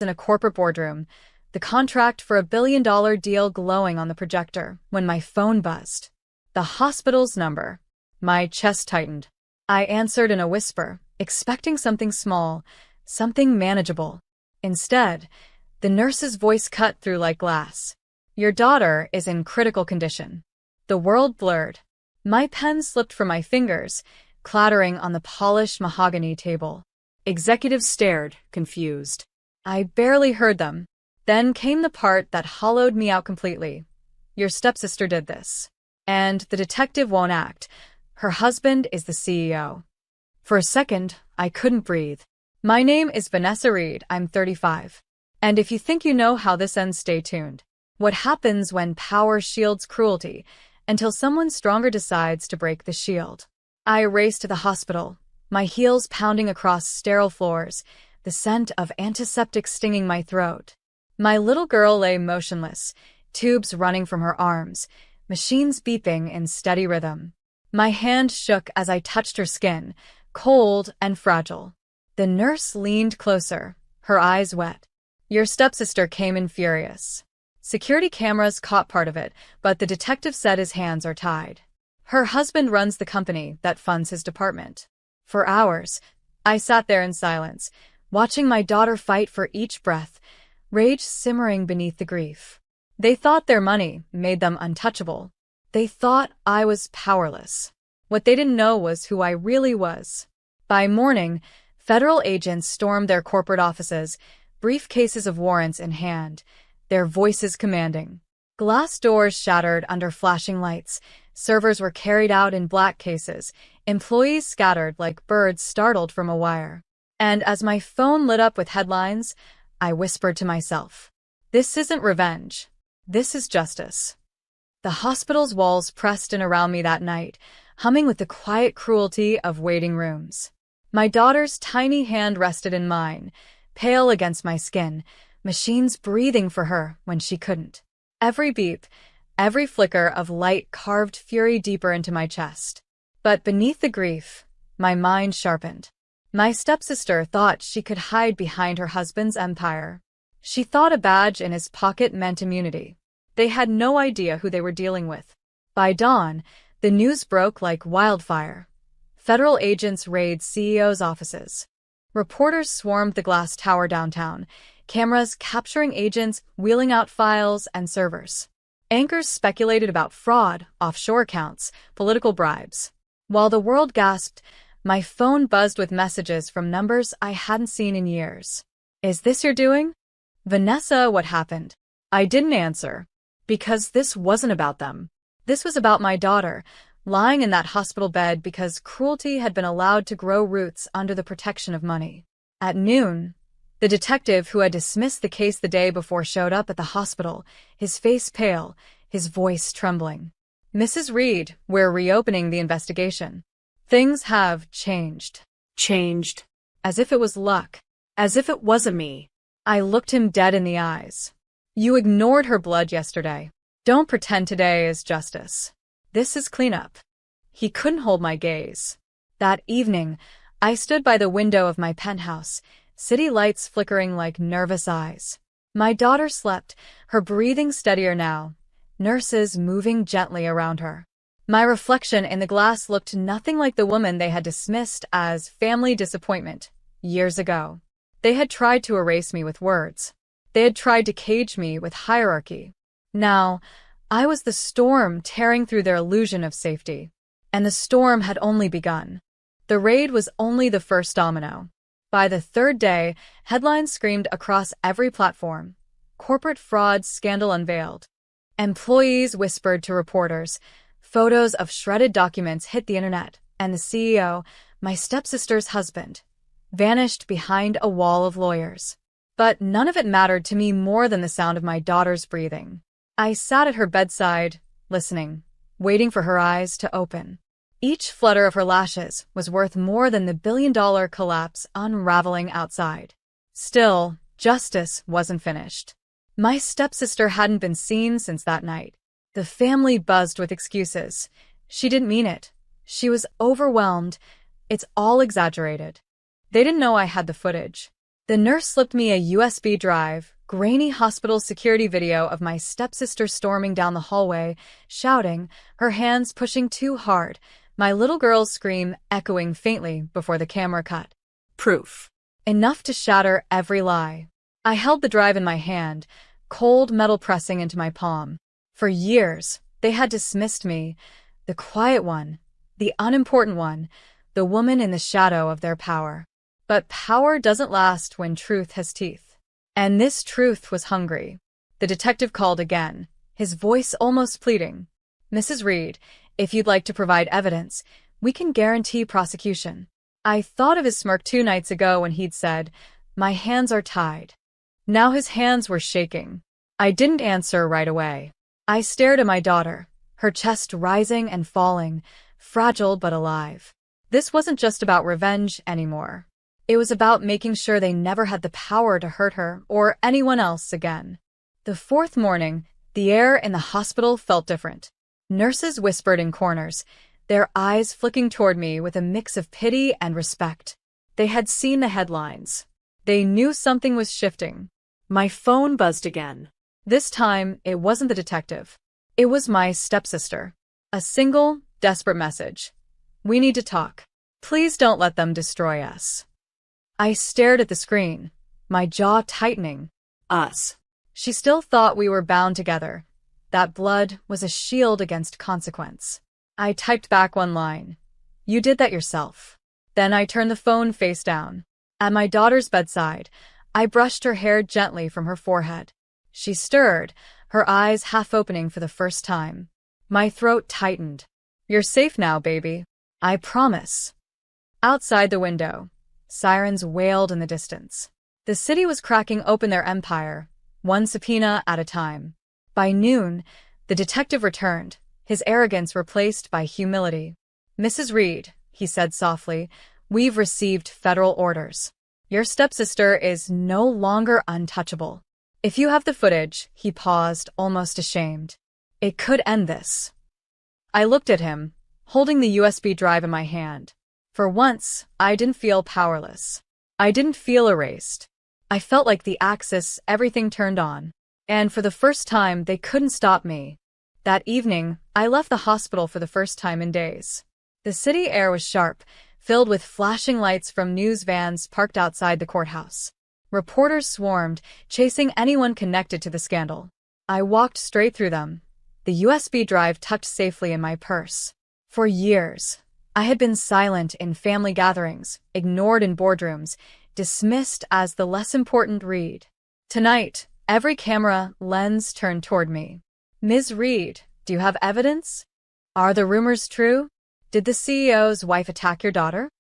in a corporate boardroom, the contract for $1 billion deal glowing on the projector, when my phone buzzed. The hospital's number. My chest tightened. I answered in a whisper, expecting something small, something manageable. Instead, the nurse's voice cut through like glass. Your daughter is in critical condition. The world blurred. My pen slipped from my fingers, clattering on the polished mahogany table. Executives stared, confused. I barely heard them. Then came the part that hollowed me out completely. Your stepsister did this. And the detective won't act. Her husband is the CEO. For a second, I couldn't breathe. My name is Vanessa Reed, I'm 35. And if you think you know how this ends, stay tuned. What happens when power shields cruelty, until someone stronger decides to break the shield. I raced to the hospital, my heels pounding across sterile floors, the scent of antiseptic stinging my throat. My little girl lay motionless, tubes running from her arms, machines beeping in steady rhythm. My hand shook as I touched her skin, cold and fragile. The nurse leaned closer, her eyes wet. Your stepsister came in furious. Security cameras caught part of it, but the detective said his hands are tied. Her husband runs the company that funds his department. For hours, I sat there in silence, watching my daughter fight for each breath, rage simmering beneath the grief. They thought their money made them untouchable. They thought I was powerless. What they didn't know was who I really was. By morning, federal agents stormed their corporate offices, briefcases of warrants in hand, their voices commanding. Glass doors shattered under flashing lights, servers were carried out in black cases, employees scattered like birds startled from a wire. And as my phone lit up with headlines, I whispered to myself, this isn't revenge. This is justice. The hospital's walls pressed in around me that night, humming with the quiet cruelty of waiting rooms. My daughter's tiny hand rested in mine, pale against my skin, machines breathing for her when she couldn't. Every beep, every flicker of light carved fury deeper into my chest. But beneath the grief, my mind sharpened. My stepsister thought she could hide behind her husband's empire. She thought a badge in his pocket meant immunity. They had no idea who they were dealing with. By dawn, the news broke like wildfire. Federal agents raided CEOs' offices. Reporters swarmed the glass tower downtown, cameras capturing agents wheeling out files and servers. Anchors speculated about fraud, offshore accounts, political bribes. While the world gasped, my phone buzzed with messages from numbers I hadn't seen in years. Is this your doing? Vanessa, what happened? I didn't answer. Because this wasn't about them. This was about my daughter, lying in that hospital bed because cruelty had been allowed to grow roots under the protection of money. At noon, the detective who had dismissed the case the day before showed up at the hospital, his face pale, his voice trembling. Mrs. Reed, we're reopening the investigation. Things have changed. Changed. As if it was luck. As if it wasn't me. I looked him dead in the eyes. You ignored her blood yesterday. Don't pretend today is justice. This is cleanup. He couldn't hold my gaze. That evening, I stood by the window of my penthouse, city lights flickering like nervous eyes. My daughter slept, her breathing steadier now, nurses moving gently around her. My reflection in the glass looked nothing like the woman they had dismissed as family disappointment years ago. They had tried to erase me with words. They had tried to cage me with hierarchy. Now, I was the storm tearing through their illusion of safety. And the storm had only begun. The raid was only the first domino. By the third day, headlines screamed across every platform. Corporate fraud scandal unveiled. Employees whispered to reporters. Photos of shredded documents hit the internet, and the CEO, my stepsister's husband, vanished behind a wall of lawyers. But none of it mattered to me more than the sound of my daughter's breathing. I sat at her bedside, listening, waiting for her eyes to open. Each flutter of her lashes was worth more than the billion-dollar collapse unraveling outside. Still, justice wasn't finished. My stepsister hadn't been seen since that night. The family buzzed with excuses. She didn't mean it. She was overwhelmed. It's all exaggerated. They didn't know I had the footage. The nurse slipped me a USB drive, grainy hospital security video of my stepsister storming down the hallway, shouting, her hands pushing too hard, my little girl's scream echoing faintly before the camera cut. Proof. Enough to shatter every lie. I held the drive in my hand, cold metal pressing into my palm. For years, they had dismissed me, the quiet one, the unimportant one, the woman in the shadow of their power. But power doesn't last when truth has teeth. And this truth was hungry. The detective called again, his voice almost pleading. Mrs. Reed, if you'd like to provide evidence, we can guarantee prosecution. I thought of his smirk 2 nights ago when he'd said, my hands are tied. Now his hands were shaking. I didn't answer right away. I stared at my daughter, her chest rising and falling, fragile but alive. This wasn't just about revenge anymore. It was about making sure they never had the power to hurt her or anyone else again. The 4th morning, the air in the hospital felt different. Nurses whispered in corners, their eyes flicking toward me with a mix of pity and respect. They had seen the headlines. They knew something was shifting. My phone buzzed again. This time, it wasn't the detective. It was my stepsister. A single, desperate message. We need to talk. Please don't let them destroy us. I stared at the screen, my jaw tightening. Us. She still thought we were bound together. That blood was a shield against consequence. I typed back one line. You did that yourself. Then I turned the phone face down. At my daughter's bedside, I brushed her hair gently from her forehead. She stirred, her eyes half opening for the first time. My throat tightened. You're safe now, baby. I promise. Outside the window, sirens wailed in the distance. The city was cracking open their empire, one subpoena at a time. By noon, the detective returned, his arrogance replaced by humility. Mrs. Reed, he said softly, we've received federal orders. Your stepsister is no longer untouchable. If you have the footage, he paused, almost ashamed. It could end this. I looked at him, holding the USB drive in my hand. For once, I didn't feel powerless. I didn't feel erased. I felt like the axis everything turned on. And for the first time, they couldn't stop me. That evening, I left the hospital for the first time in days. The city air was sharp, filled with flashing lights from news vans parked outside the courthouse. Reporters swarmed, chasing anyone connected to the scandal. I walked straight through them, the USB drive tucked safely in my purse. For years, I had been silent in family gatherings, ignored in boardrooms, dismissed as the less important Reed. Tonight, every camera lens turned toward me. Ms. Reed, do you have evidence? Are the rumors true? Did the CEO's wife attack your daughter?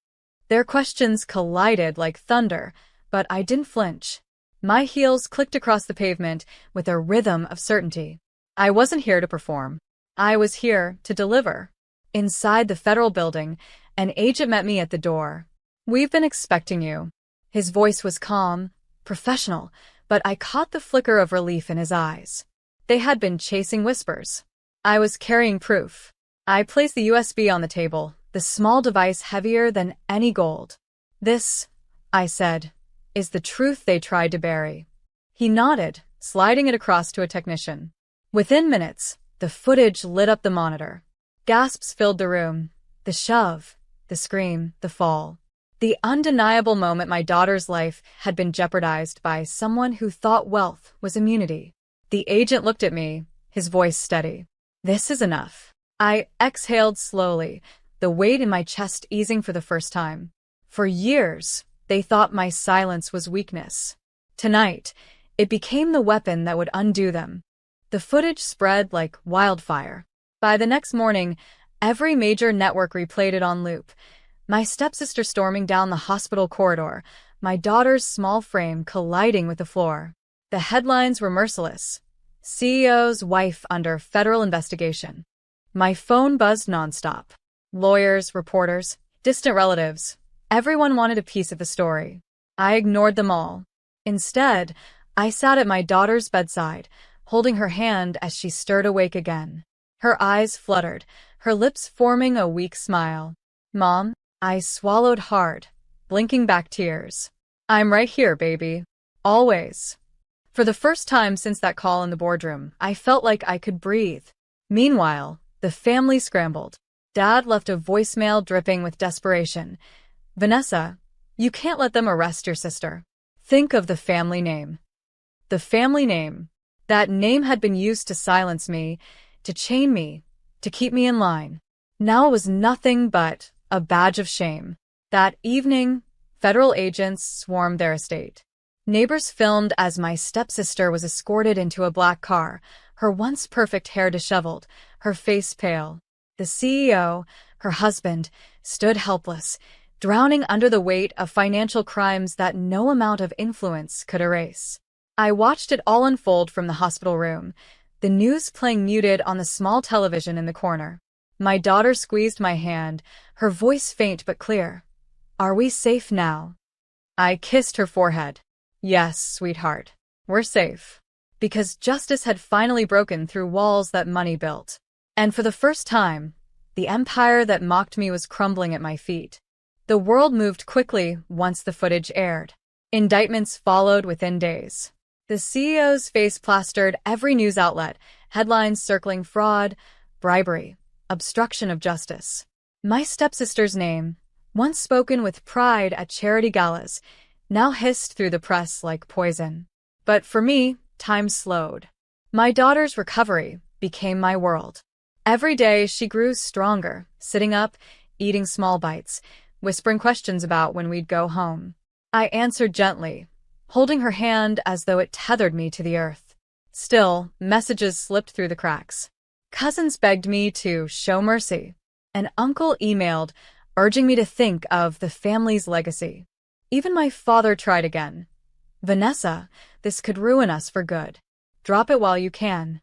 Their questions collided like thunder, but I didn't flinch. My heels clicked across the pavement with a rhythm of certainty. I wasn't here to perform. I was here to deliver. Inside the federal building, an agent met me at the door. We've been expecting you. His voice was calm, professional, but I caught the flicker of relief in his eyes. They had been chasing whispers. I was carrying proof. I placed the USB on the table, the small device heavier than any gold. This, I said, is the truth they tried to bury. He nodded, sliding it across to a technician. Within minutes, the footage lit up the monitor. Gasps filled the room. The shove, the scream, the fall. The undeniable moment my daughter's life had been jeopardized by someone who thought wealth was immunity. The agent looked at me, his voice steady. This is enough. I exhaled slowly, the weight in my chest easing for the first time. For years, they thought my silence was weakness. Tonight, it became the weapon that would undo them. The footage spread like wildfire. By the next morning, every major network replayed it on loop. My stepsister storming down the hospital corridor, my daughter's small frame colliding with the floor. The headlines were merciless. CEO's wife under federal investigation. My phone buzzed nonstop. Lawyers, reporters, distant relatives. Everyone wanted a piece of the story. I ignored them all. Instead, I sat at my daughter's bedside, holding her hand as she stirred awake again. Her eyes fluttered, her lips forming a weak smile. Mom, I swallowed hard, blinking back tears. I'm right here, baby. Always. For the first time since that call in the boardroom, I felt like I could breathe. Meanwhile, the family scrambled. Dad left a voicemail dripping with desperation. Vanessa, you can't let them arrest your sister. Think of the family name. The family name. That name had been used to silence me, to chain me, to keep me in line. Now it was nothing but a badge of shame. That evening, federal agents swarmed their estate. Neighbors filmed as my stepsister was escorted into a black car, her once perfect hair disheveled, her face pale. The CEO, her husband, stood helpless, drowning under the weight of financial crimes that no amount of influence could erase. I watched it all unfold from the hospital room, the news playing muted on the small television in the corner. My daughter squeezed my hand, her voice faint but clear. Are we safe now? I kissed her forehead. Yes, sweetheart. We're safe. Because justice had finally broken through walls that money built. And for the first time, the empire that mocked me was crumbling at my feet. The world moved quickly once the footage aired. Indictments followed within days. The CEO's face plastered every news outlet, headlines circling fraud, bribery, obstruction of justice. My stepsister's name, once spoken with pride at charity galas, now hissed through the press like poison. But for me, time slowed. My daughter's recovery became my world. Every day she grew stronger, sitting up, eating small bites, whispering questions about when we'd go home. I answered gently, holding her hand as though it tethered me to the earth. Still, messages slipped through the cracks. Cousins begged me to show mercy. An uncle emailed, urging me to think of the family's legacy. Even my father tried again. Vanessa, this could ruin us for good. Drop it while you can.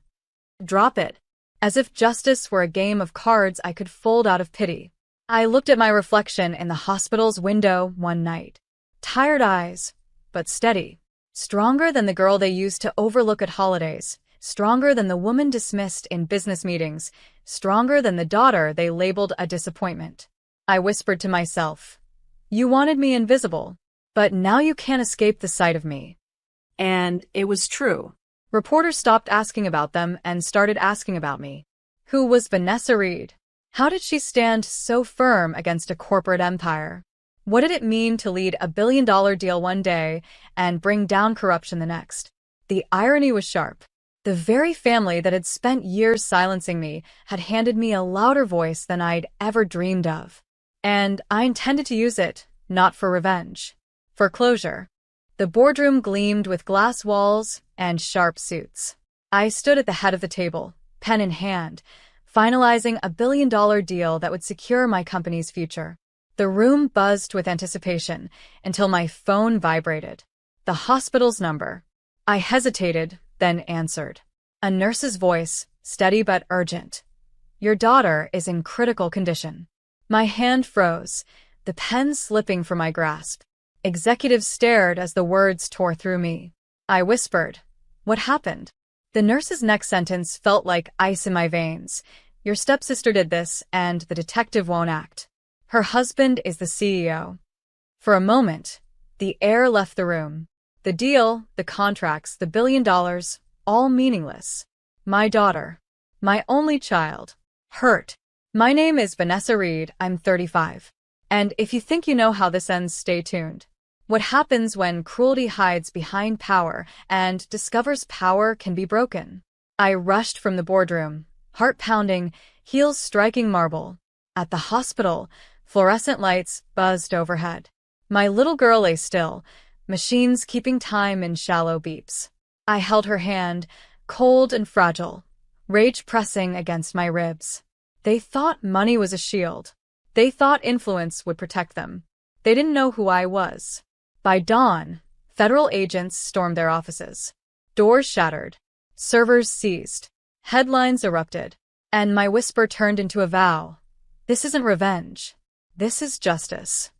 Drop it. As if justice were a game of cards I could fold out of pity. I looked at my reflection in the hospital's window one night. Tired eyes, but steady. Stronger than the girl they used to overlook at holidays. Stronger than the woman dismissed in business meetings. Stronger than the daughter they labeled a disappointment. I whispered to myself, "You wanted me invisible, but now you can't escape the sight of me." And it was true. Reporters stopped asking about them and started asking about me. Who was Vanessa Reed? How did she stand so firm against a corporate empire? What did it mean to lead a billion-dollar deal one day and bring down corruption the next? The irony was sharp. The very family that had spent years silencing me had handed me a louder voice than I'd ever dreamed of. And I intended to use it, not for revenge, for closure. The boardroom gleamed with glass walls and sharp suits. I stood at the head of the table, pen in hand, finalizing a billion-dollar deal that would secure my company's future. The room buzzed with anticipation until my phone vibrated. The hospital's number. I hesitated, then answered. A nurse's voice, steady but urgent. Your daughter is in critical condition. My hand froze, the pen slipping from my grasp. Executives stared as the words tore through me. I whispered, "What happened?" The nurse's next sentence felt like ice in my veins. Your stepsister did this, and the detective won't act. Her husband is the CEO. For a moment, the air left the room. The deal, the contracts, the $1 billion, all meaningless. My daughter, my only child, hurt. My name is Vanessa Reed, I'm 35. And if you think you know how this ends, stay tuned. What happens when cruelty hides behind power and discovers power can be broken? I rushed from the boardroom, heart pounding, heels striking marble. At the hospital, fluorescent lights buzzed overhead. My little girl lay still, machines keeping time in shallow beeps. I held her hand, cold and fragile, rage pressing against my ribs. They thought money was a shield. They thought influence would protect them. They didn't know who I was. By dawn, federal agents stormed their offices. Doors shattered. Servers seized. Headlines erupted. And my whisper turned into a vow. This isn't revenge. This is justice.